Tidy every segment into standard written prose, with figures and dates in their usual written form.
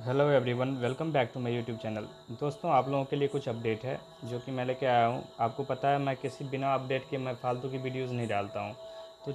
Hello everyone, welcome back to my YouTube channel. दोस्तों, आप लोगों के लिए कुछ अपडेट है जो कि मैं लेके आया हूँ। आपको पता है मैं किसी बिना अपडेट के मैं फालतू की वीडियोस नहीं डालता हूँ। तो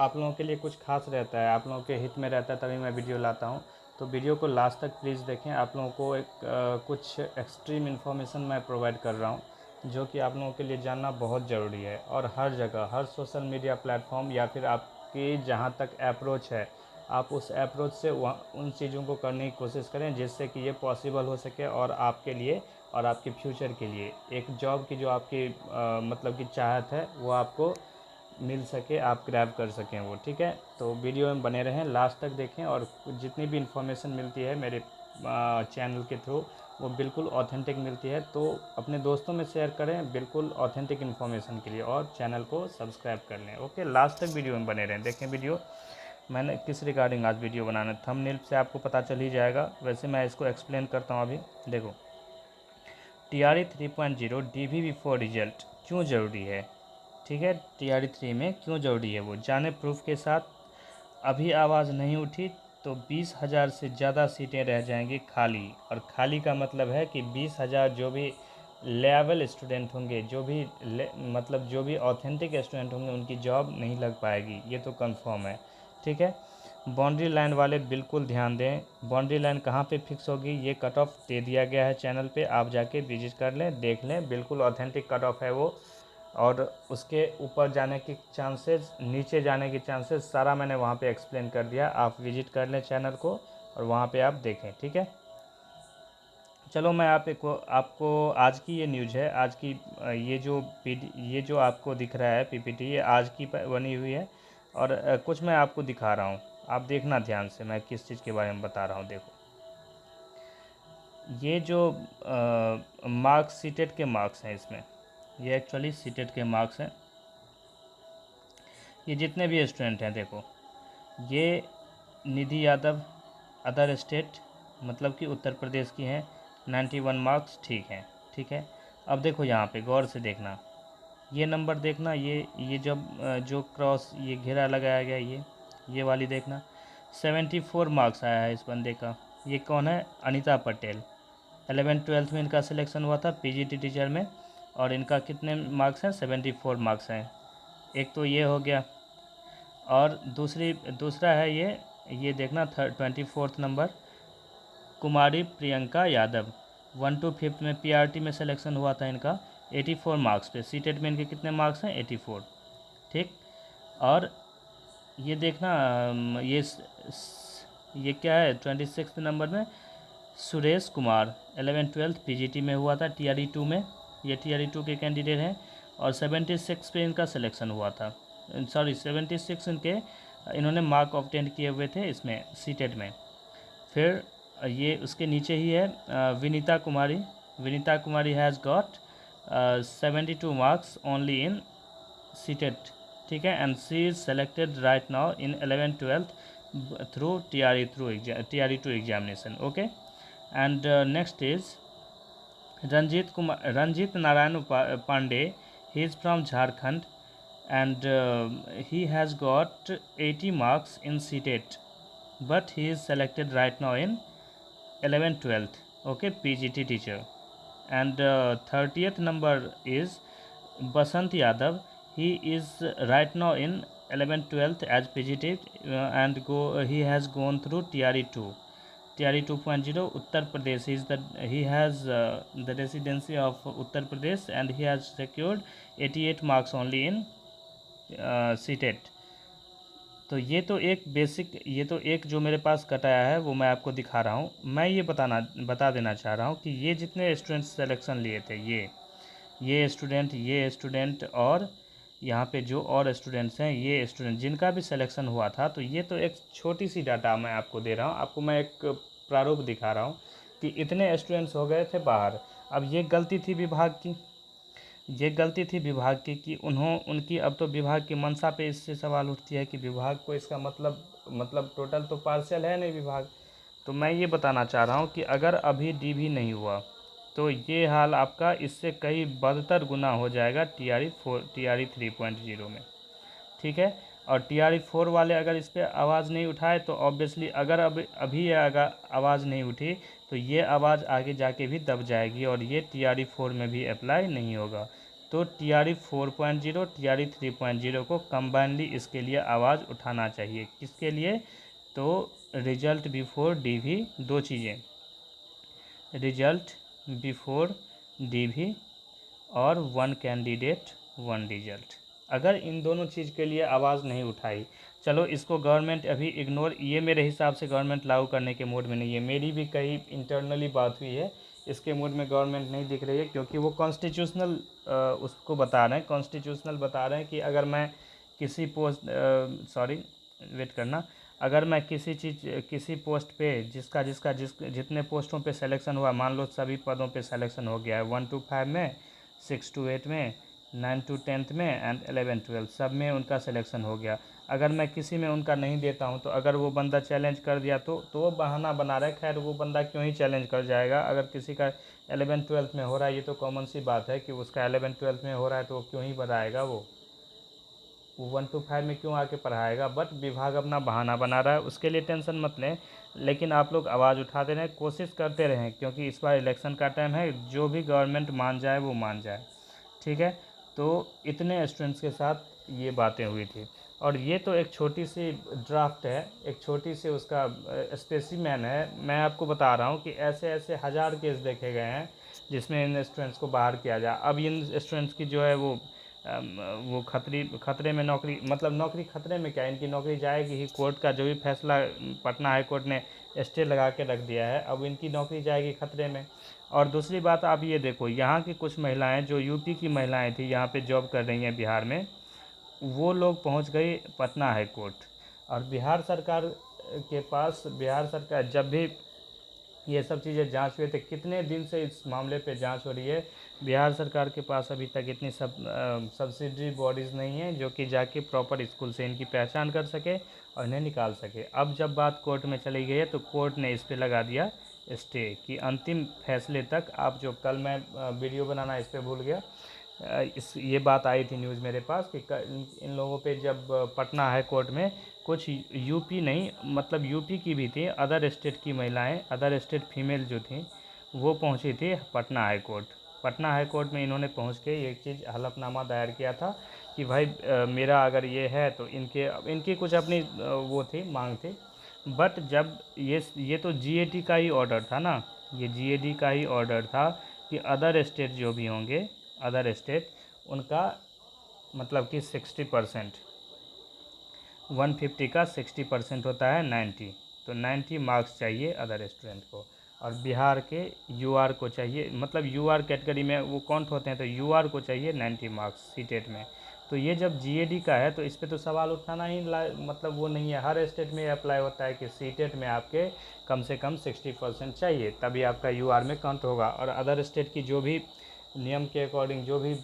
आप लोगों के लिए कुछ खास रहता है, आप लोगों के हित में रहता है, तभी मैं वीडियो लाता हूँ। तो वीडियो को लास्ट तक प्लीज़ देखें। आप लोगों को कुछ एक्सट्रीम इन्फॉर्मेशन मैं प्रोवाइड कर रहा हूँ जो कि आप लोगों के लिए जानना बहुत ज़रूरी है। और हर जगह, हर सोशल मीडिया प्लेटफॉर्म या फिर आपकी जहाँ तक अप्रोच है, आप उस अप्रोच से वहाँ उन चीज़ों को करने की कोशिश करें जिससे कि ये पॉसिबल हो सके और आपके लिए और आपके फ्यूचर के लिए एक जॉब की जो आपकी मतलब कि चाहत है वो आपको मिल सके, आप ग्रैब कर सकें वो। ठीक है, तो वीडियो में बने रहें, लास्ट तक देखें। और जितनी भी इन्फॉर्मेशन मिलती है मेरे चैनल के थ्रू वो बिल्कुल ऑथेंटिक मिलती है, तो अपने दोस्तों में शेयर करें बिल्कुल ऑथेंटिक इन्फॉर्मेशन के लिए, और चैनल को सब्सक्राइब कर लें। ओके, लास्ट तक वीडियो में बने रहें, देखें वीडियो मैंने किस रिगार्डिंग आज वीडियो बनाना। थंबनेल से आपको पता चल ही जाएगा, वैसे मैं इसको एक्सप्लेन करता हूँ। अभी देखो, TRE 3.0 DV4 रिजल्ट क्यों ज़रूरी है। ठीक है, TRE 3 में क्यों ज़रूरी है वो जाने प्रूफ के साथ। अभी आवाज़ नहीं उठी तो 20,000 से ज़्यादा सीटें रह जाएंगी खाली। और खाली का मतलब है कि 20,000 जो भी लेवल स्टूडेंट होंगे, जो भी मतलब जो भी ऑथेंटिक स्टूडेंट होंगे, उनकी जॉब नहीं लग पाएगी, ये तो कंफर्म है। ठीक है, बाउंड्री लाइन वाले बिल्कुल ध्यान दें। बाउंड्री लाइन कहाँ पे फिक्स होगी, ये कट ऑफ दे दिया गया है चैनल पे, आप जाके विजिट कर लें, देख लें, बिल्कुल ऑथेंटिक कट ऑफ है वो। और उसके ऊपर जाने की चांसेस, नीचे जाने की चांसेस, सारा मैंने वहाँ पे एक्सप्लेन कर दिया। आप विजिट कर लें चैनल को और वहाँ पे आप देखें। ठीक है, चलो मैं आपको आज की ये न्यूज़ है, आज की ये जो आपको दिख रहा है PPT, ये आज की बनी हुई है। और कुछ मैं आपको दिखा रहा हूँ, आप देखना ध्यान से मैं किस चीज़ के बारे में बता रहा हूँ। देखो, ये जो मार्क्स, सीटेट के मार्क्स हैं इसमें, ये एक्चुअली सीटेट के मार्क्स हैं। ये जितने भी स्टूडेंट हैं, देखो, ये निधि यादव अदर स्टेट, मतलब कि उत्तर प्रदेश की हैं, 91 मार्क्स। ठीक है, ठीक है। अब देखो यहाँ पे गौर से देखना, ये नंबर देखना, ये जब जो क्रॉस ये घेरा लगाया गया, ये वाली देखना, 74 मार्क्स आया है इस बंदे का। ये कौन है? अनीता पटेल। 11th-12th में इनका सिलेक्शन हुआ था PGT टीचर में, और इनका कितने मार्क्स हैं? 74 मार्क्स हैं। एक तो ये हो गया, और दूसरा है ये देखना, 24th number, Kumari Priyanka Yadav. 1 to 5th में PRT में सिलेक्शन हुआ था इनका, 84 मार्क्स पे। सीटेट में इनके कितने मार्क्स हैं? 84। ठीक, और ये देखना, ये क्या है? 26th नंबर में सुरेश कुमार, 11th-12th PGT में हुआ था, TRE 2 में, ये TRE 2 के कैंडिडेट हैं। और 76 पे इनका सिलेक्शन हुआ था, सॉरी 76 इन्होंने मार्क ऑब्टेन किए हुए थे इसमें सीटेट में। फिर ये उसके नीचे ही है Vinita Kumari. Vinita Kumari has got 72 marks only in CTET. ठीक है, and she is selected right now in 11th-12th through TRE 2 examination. Okay, and next is Ranjeet Narayan Pandey. He is from Jharkhand, and he has got 80 marks in CTET, but he is selected right now in 11th-12th, okay, PGT teacher. And 30th number is Basant Yadav. He is right now in 11th-12th as PGT, and he has gone through TRE 2. TRE 2.0 Uttar Pradesh. He has the residency of Uttar Pradesh, and he has secured 88 marks only in CTET. तो ये तो एक जो मेरे पास कटाया है वो मैं आपको दिखा रहा हूँ। मैं ये बता देना चाह रहा हूँ कि ये जितने स्टूडेंट्स सिलेक्शन लिए थे, ये स्टूडेंट और यहाँ पे जो और स्टूडेंट्स हैं, ये स्टूडेंट जिनका भी सिलेक्शन हुआ था, तो ये तो एक छोटी सी डाटा मैं आपको दे रहा हूँ। आपको मैं एक प्रारूप दिखा रहा हूँ कि इतने स्टूडेंट्स हो गए थे बाहर। अब ये गलती थी विभाग की, कि उनकी अब तो विभाग की मंशा पे इससे सवाल उठती है कि विभाग को इसका मतलब टोटल तो पार्शियल है नहीं विभाग। तो मैं ये बताना चाह रहा हूँ कि अगर अभी DV नहीं हुआ तो ये हाल आपका इससे कई बदतर गुना हो जाएगा TRE 3.0 में। ठीक है, और TRE4 वाले अगर इस पर आवाज़ नहीं उठाए तो ऑब्वियसली अगर अभी ये अगर आवाज़ नहीं उठी तो ये आवाज़ आगे जाके भी दब जाएगी और ये TRE4 में भी अप्लाई नहीं होगा। तो TRE4.0 TRE3.0 को कंबाइनली इसके लिए आवाज़ उठाना चाहिए। किसके लिए? तो रिजल्ट बिफोर DV, दो चीज़ें, रिजल्ट बिफोर DV और वन कैंडिडेट वन रिजल्ट। अगर इन दोनों चीज़ के लिए आवाज़ नहीं उठाई, चलो इसको गवर्नमेंट अभी इग्नोर, ये मेरे हिसाब से गवर्नमेंट लागू करने के मूड में नहीं है। मेरी भी कहीं इंटरनली बात हुई है, इसके मूड में गवर्नमेंट नहीं दिख रही है, क्योंकि वो कॉन्स्टिट्यूशनल उसको बता रहे हैं, कॉन्स्टिट्यूशनल बता रहे हैं कि अगर मैं किसी पोस्ट सॉरी वेट करना, अगर मैं किसी पोस्ट पे जितने पोस्टों पे सिलेक्शन हुआ, मान लो सभी पदों पे सिलेक्शन हो गया है 1 to 5 में, 6 to 8 में, 9 to 10 में एंड 11 12 सब में उनका सिलेक्शन हो गया। अगर मैं किसी में उनका नहीं देता हूं तो अगर वो बंदा चैलेंज कर दिया तो वो बहाना बना रहा है। खैर वो बंदा क्यों ही चैलेंज कर जाएगा, अगर किसी का 11 12 में हो रहा है, ये तो कॉमन सी बात है कि उसका 11 12 में हो रहा है तो वो क्यों ही बताएगा, वो 1 to 5 में क्यों आके पढ़ाएगा। बट विभाग अपना बहाना बना रहा है, उसके लिए टेंशन मत लें। लेकिन आप लोग आवाज़ उठाते रहें, कोशिश करते रहें, क्योंकि इस बार इलेक्शन का टाइम है, जो भी गवर्नमेंट मान जाए वो मान जाए, ठीक है। तो इतने स्टूडेंट्स के साथ ये बातें हुई थी, और ये तो एक छोटी सी ड्राफ्ट है, एक छोटी सी उसका स्पेसिमेन है। मैं आपको बता रहा हूँ कि ऐसे ऐसे हज़ार केस देखे गए हैं जिसमें इन स्टूडेंट्स को बाहर किया जाए। अब इन स्टूडेंट्स की जो है वो खतरे में नौकरी, मतलब नौकरी खतरे में क्या, इनकी नौकरी जाएगी ही। कोर्ट का जो भी फैसला पटना हाई कोर्ट ने स्टे लगा के रख दिया है, अब इनकी नौकरी जाएगी खतरे में। और दूसरी बात आप ये देखो, यहाँ की कुछ महिलाएं जो यूपी की महिलाएं थी, यहाँ पे जॉब कर रही हैं बिहार में, वो लोग पहुँच गई पटना हाई कोर्ट। और बिहार सरकार के पास, बिहार सरकार जब भी ये सब चीज़ें जांच हुए थे, कितने दिन से इस मामले पे जांच हो रही है, बिहार सरकार के पास अभी तक इतनी सब्सिडरी बॉडीज़ नहीं है जो कि जाके प्रॉपर स्कूल से इनकी पहचान कर सके और इन्हें निकाल सके। अब जब बात कोर्ट में चली गई है तो कोर्ट ने इस पर लगा दिया स्टे, कि अंतिम फैसले तक आप जो, कल मैं वीडियो बनाना इस पर भूल गया, ये बात आई थी न्यूज़ मेरे पास कि इन लोगों पे जब पटना हाई कोर्ट में कुछ यूपी नहीं, मतलब यूपी की भी थी, अदर स्टेट की महिलाएं, अदर स्टेट फीमेल जो थी, वो पहुंची थी Patna high court. Patna high court में इन्होंने पहुंच के एक चीज़, हलफनामा दायर किया था कि भाई मेरा अगर ये है तो इनकी कुछ अपनी वो थी, मांग थी। बट जब ये तो GAT का ही ऑर्डर था ना, ये GAD का ही ऑर्डर था कि अदर स्टेट जो भी होंगे, अदर स्टेट, उनका मतलब कि 60%, 150 का 60% होता है 90, तो 90 मार्क्स चाहिए अदर स्टूडेंट को। और बिहार के UR को चाहिए, मतलब UR कैटेगरी में वो काउंट होते हैं, तो UR को चाहिए 90 मार्क्स सीटेट में। तो ये जब GAD का है तो इस पर तो सवाल उठाना ही मतलब वो नहीं है। हर स्टेट में अप्लाई होता है कि सीटेट में आपके कम से कम 60% चाहिए, तभी आपका UR में काउंट होगा। और अदर स्टेट की जो भी नियम के अकॉर्डिंग, जो भी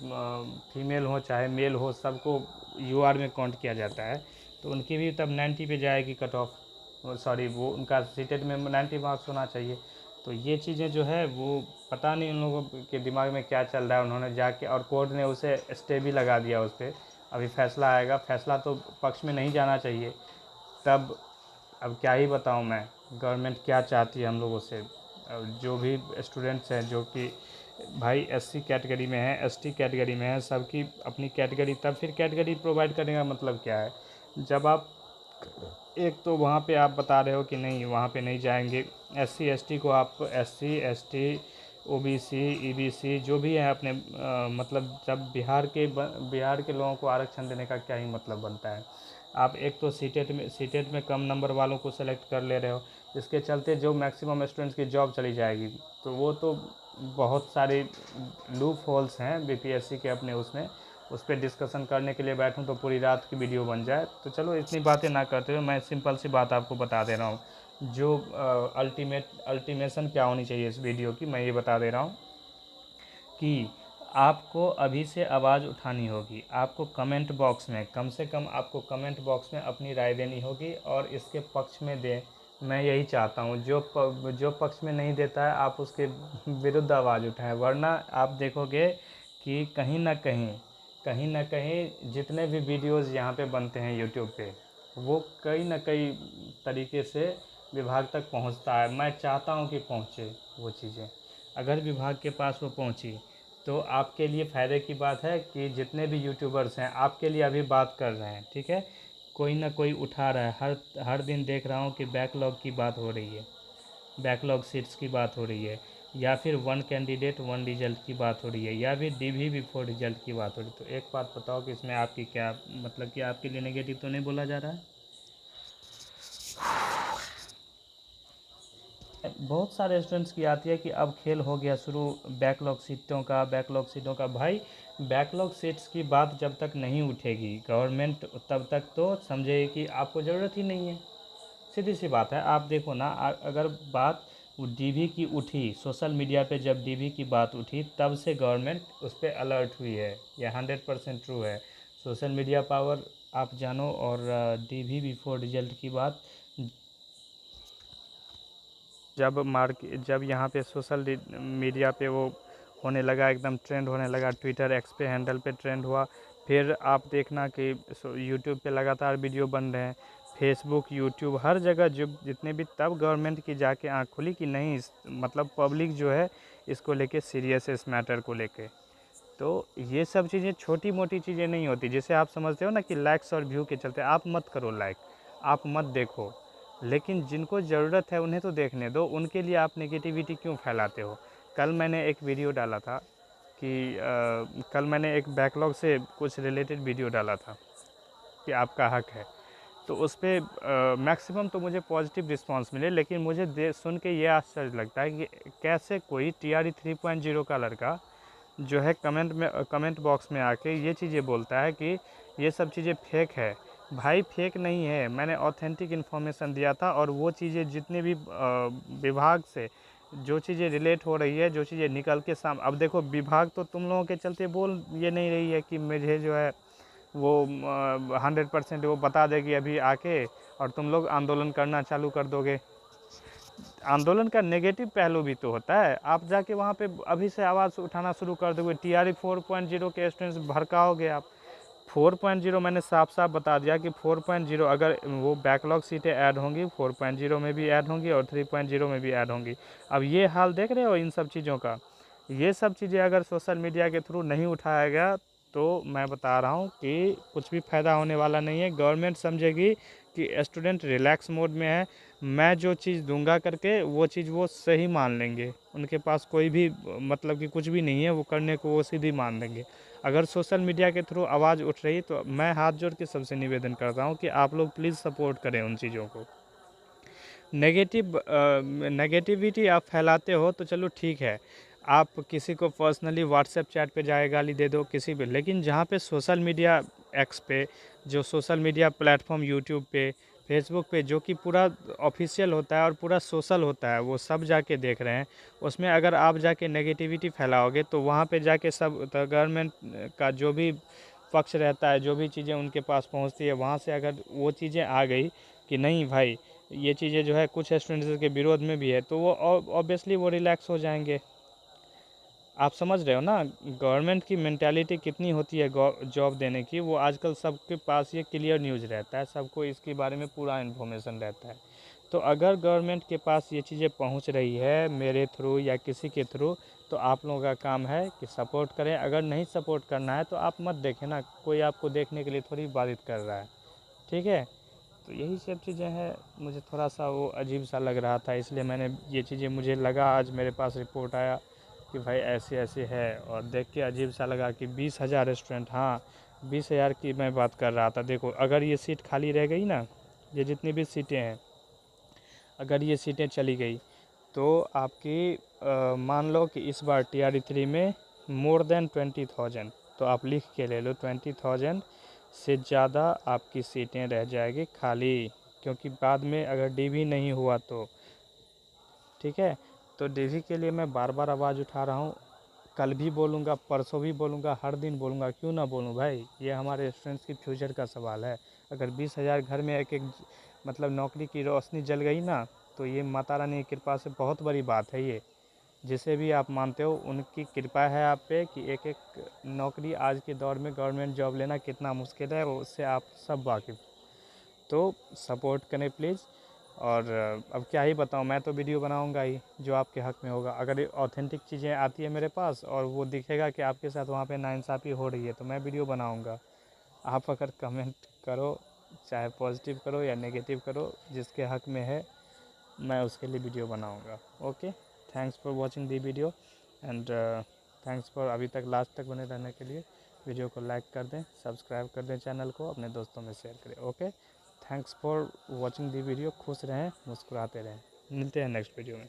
फीमेल हो चाहे मेल हो, सबको UR में काउंट किया जाता है। तो उनकी भी तब 90 पे जाएगी कट ऑफ, सॉरी वो उनका सीटेट में 90 मार्क्स होना चाहिए। तो ये चीज़ें जो है वो पता नहीं उन लोगों के दिमाग में क्या चल रहा है, उन्होंने जाके, और कोर्ट ने उसे स्टे भी लगा दिया उस पर। अभी फैसला आएगा, फैसला तो पक्ष में नहीं जाना चाहिए तब। अब क्या ही बताऊं मैं, गवर्नमेंट क्या चाहती है हम लोगों से। जो भी स्टूडेंट्स हैं जो कि भाई SC कैटेगरी में है, ST कैटेगरी में है, सबकी अपनी कैटेगरी, तब फिर कैटेगरी प्रोवाइड करने का मतलब क्या है। जब आप एक तो वहाँ पे आप बता रहे हो कि नहीं वहाँ पे नहीं जाएंगे, SC ST को आप SC ST OBC EBC जो भी है अपने मतलब जब बिहार के लोगों को आरक्षण देने का क्या ही मतलब बनता है। आप एक तो सीटेट में कम नंबर वालों को सेलेक्ट कर ले रहे हो, इसके चलते जो मैक्सिमम स्टूडेंट्स की जॉब चली जाएगी। तो वो तो बहुत सारे लूप होल्स हैं BPSC के अपने उसमें, उस पर डिस्कशन करने के लिए बैठूं तो पूरी रात की वीडियो बन जाए। तो चलो इतनी बातें ना करते हुए मैं सिंपल सी बात आपको बता दे रहा हूँ, जो अल्टीमेशन क्या होनी चाहिए इस वीडियो की, मैं ये बता दे रहा हूँ कि आपको अभी से आवाज़ उठानी होगी। आपको कमेंट बॉक्स में, कम से कम आपको कमेंट बॉक्स में अपनी राय देनी होगी और इसके पक्ष में दें। मैं यही चाहता हूँ, जो पक्ष में नहीं देता है आप उसके विरुद्ध आवाज़ उठाएं, वरना आप देखोगे कि कहीं कहीं ना कहीं जितने भी वीडियोज़ यहाँ पे बनते हैं यूट्यूब पे, वो कहीं ना कहीं तरीके से विभाग तक पहुँचता है। मैं चाहता हूँ कि पहुँचे वो चीज़ें। अगर विभाग के पास वो पहुँची तो आपके लिए फ़ायदे की बात है कि जितने भी यूट्यूबर्स हैं आपके लिए अभी बात कर रहे हैं, ठीक है। कोई ना कोई उठा रहा है, हर दिन देख रहा हूँ कि बैकलॉग की बात हो रही है, बैकलॉग सीट्स की बात हो रही है, या फिर वन कैंडिडेट वन रिजल्ट की बात हो रही है, या फिर डीवी बिफोर रिजल्ट की बात हो रही है। तो एक बात बताओ कि इसमें आपकी क्या मतलब कि आपके लिए नेगेटिव तो नहीं बोला जा रहा है? बहुत सारे स्टूडेंट्स की आती है कि अब खेल हो गया शुरू बैकलॉग सीटों का। भाई बैकलॉग सीट्स की बात जब तक नहीं उठेगी गवर्नमेंट, तब तक तो समझेगी कि आपको ज़रूरत ही नहीं है। सीधी सी बात है। आप देखो ना, अगर बात डीवी की उठी सोशल मीडिया पे, जब डीवी की बात उठी तब से गवर्नमेंट उस पर अलर्ट हुई है। यह 100% ट्रू है। सोशल मीडिया पावर आप जानो, और डीवी बिफोर रिजल्ट की बात जब यहाँ पे सोशल मीडिया पे वो होने लगा, एकदम ट्रेंड होने लगा, ट्विटर एक्स पे हैंडल पे ट्रेंड हुआ। फिर आप देखना कि यूट्यूब पे लगातार वीडियो बन रहे हैं, फेसबुक यूट्यूब हर जगह जो जितने भी, तब गवर्नमेंट की जाके आँख खुली कि नहीं मतलब पब्लिक जो है इसको लेके सीरियस है, इस मैटर को लेके। तो ये सब चीज़ें छोटी मोटी चीज़ें नहीं होती। जैसे आप समझते हो ना कि लाइक्स और व्यू के चलते आप मत करो लाइक, आप मत देखो, लेकिन जिनको ज़रूरत है उन्हें तो देखने दो। उनके लिए आप नेगेटिविटी क्यों फैलाते हो? कल मैंने एक वीडियो डाला था कि कल मैंने एक बैकलॉग से कुछ रिलेटेड वीडियो डाला था कि आपका हक है। तो उस पर मैक्सिमम तो मुझे पॉजिटिव रिस्पांस मिले, लेकिन मुझे सुन के ये आश्चर्य लगता है कि कैसे कोई TRE 3.0 का लड़का जो है कमेंट बॉक्स में आके ये चीज़ें बोलता है कि ये सब चीज़ें फेक है। भाई फेक नहीं है, मैंने ऑथेंटिक इन्फॉर्मेशन दिया था, और वो चीज़ें जितने भी विभाग से जो चीज़ें रिलेट हो रही है, जो चीज़ें निकल के अब देखो विभाग तो तुम लोगों के चलते बोल ये नहीं रही है कि मुझे जो है वो 100% वो बता देगी अभी आके, और तुम लोग आंदोलन करना चालू कर दोगे। आंदोलन का नेगेटिव पहलू भी तो होता है। आप जाके वहाँ पे अभी से आवाज़ उठाना शुरू कर दोगे, TRE 4.0 के स्टूडेंट्स भड़काओगे आप। 4.0 मैंने साफ साफ बता दिया कि 4.0 अगर वो बैकलॉग सीटें ऐड होंगी, 4.0 में भी ऐड होंगी और 3.0 में भी ऐड होंगी। अब ये हाल देख रहे हो इन सब चीज़ों का। ये सब चीज़ें अगर सोशल मीडिया के थ्रू नहीं उठाया गया तो मैं बता रहा हूँ कि कुछ भी फ़ायदा होने वाला नहीं है। गवर्नमेंट समझेगी कि स्टूडेंट रिलैक्स मोड में है, मैं जो चीज़ दूंगा करके वो चीज़ वो सही मान लेंगे। उनके पास कोई भी मतलब कि कुछ भी नहीं है वो करने को, वो सीधी मान लेंगे। अगर सोशल मीडिया के थ्रू आवाज़ उठ रही तो मैं हाथ जोड़ के सबसे निवेदन करता हूँ कि आप लोग प्लीज़ सपोर्ट करें उन चीज़ों को। नेगेटिविटी आप फैलाते हो तो चलो ठीक है, आप किसी को पर्सनली व्हाट्सएप चैट पे जाए गाली दे दो किसी पे, लेकिन जहाँ पे सोशल मीडिया एक्स पे, जो सोशल मीडिया प्लेटफॉर्म यूट्यूब पे, फेसबुक पे, जो कि पूरा ऑफिशियल होता है और पूरा सोशल होता है, वो सब जाके देख रहे हैं, उसमें अगर आप जाके नेगेटिविटी फैलाओगे तो वहाँ पे जाके सब गवर्नमेंट का जो भी पक्ष रहता है, जो भी चीज़ें उनके पास पहुँचती है, वहाँ से अगर वो चीज़ें आ गई कि नहीं भाई ये चीज़ें जो है कुछ स्टूडेंट्स के विरोध में भी है, तो वो ऑब्वियसली वो रिलैक्स हो जाएंगे। आप समझ रहे हो ना गवर्नमेंट की मेंटालिटी कितनी होती है जॉब देने की। वो आजकल सबके पास ये क्लियर न्यूज़ रहता है, सबको इसके बारे में पूरा इन्फॉर्मेशन रहता है। तो अगर गवर्नमेंट के पास ये चीज़ें पहुंच रही है मेरे थ्रू या किसी के थ्रू, तो आप लोगों का काम है कि सपोर्ट करें। अगर नहीं सपोर्ट करना है तो आप मत देखें ना, कोई आपको देखने के लिए थोड़ी बाधित कर रहा है, ठीक है। तो यही सब चीज़ें हैं। मुझे थोड़ा सा वो अजीब सा लग रहा था, इसलिए मैंने ये चीज़ें, मुझे लगा आज मेरे पास रिपोर्ट आया कि भाई ऐसे ऐसे है, और देख के अजीब सा लगा कि 20,000 स्टूडेंट, हाँ 20,000 की मैं बात कर रहा था। देखो अगर ये सीट खाली रह गई ना, ये जितनी भी सीटें हैं, अगर ये सीटें चली गई तो आपकी मान लो कि इस बार TRE 3 में मोर देन 20,000, तो आप लिख के ले लो 20,000 से ज़्यादा आपकी सीटें रह जाएगी खाली, क्योंकि बाद में अगर DV नहीं हुआ तो, ठीक है। तो DV के लिए मैं बार बार आवाज़ उठा रहा हूँ, कल भी बोलूँगा, परसों भी बोलूँगा, हर दिन बोलूँगा, क्यों ना बोलूँ भाई, ये हमारे स्टूडेंट्स की फ्यूचर का सवाल है। अगर 20,000 घर में एक एक मतलब नौकरी की रोशनी जल गई ना, तो ये माता रानी की कृपा से बहुत बड़ी बात है ये। जिसे भी आप मानते हो उनकी कृपा है आप पे कि एक एक नौकरी आज के दौर में गवर्नमेंट जॉब लेना कितना मुश्किल है, वो उससे आप सब वाकिफ़। तो सपोर्ट करें प्लीज़। और अब क्या ही बताऊँ, मैं तो वीडियो बनाऊंगा ही जो आपके हक़ में होगा। अगर ऑथेंटिक चीज़ें आती है मेरे पास और वो दिखेगा कि आपके साथ वहाँ पे नाइंसाफ़ी हो रही है तो मैं वीडियो बनाऊंगा। आप अगर कमेंट करो, चाहे पॉजिटिव करो या नेगेटिव करो, जिसके हक़ में है मैं उसके लिए वीडियो बनाऊंगा। Okay, thanks for watching the video and thanks for अभी तक लास्ट तक बने रहने के लिए। वीडियो को लाइक कर दें, सब्सक्राइब कर दें, चैनल को अपने दोस्तों में शेयर करें। Okay, thanks for watching the video. खुश रहें, मुस्कुराते रहें। मिलते हैं नेक्स्ट वीडियो में।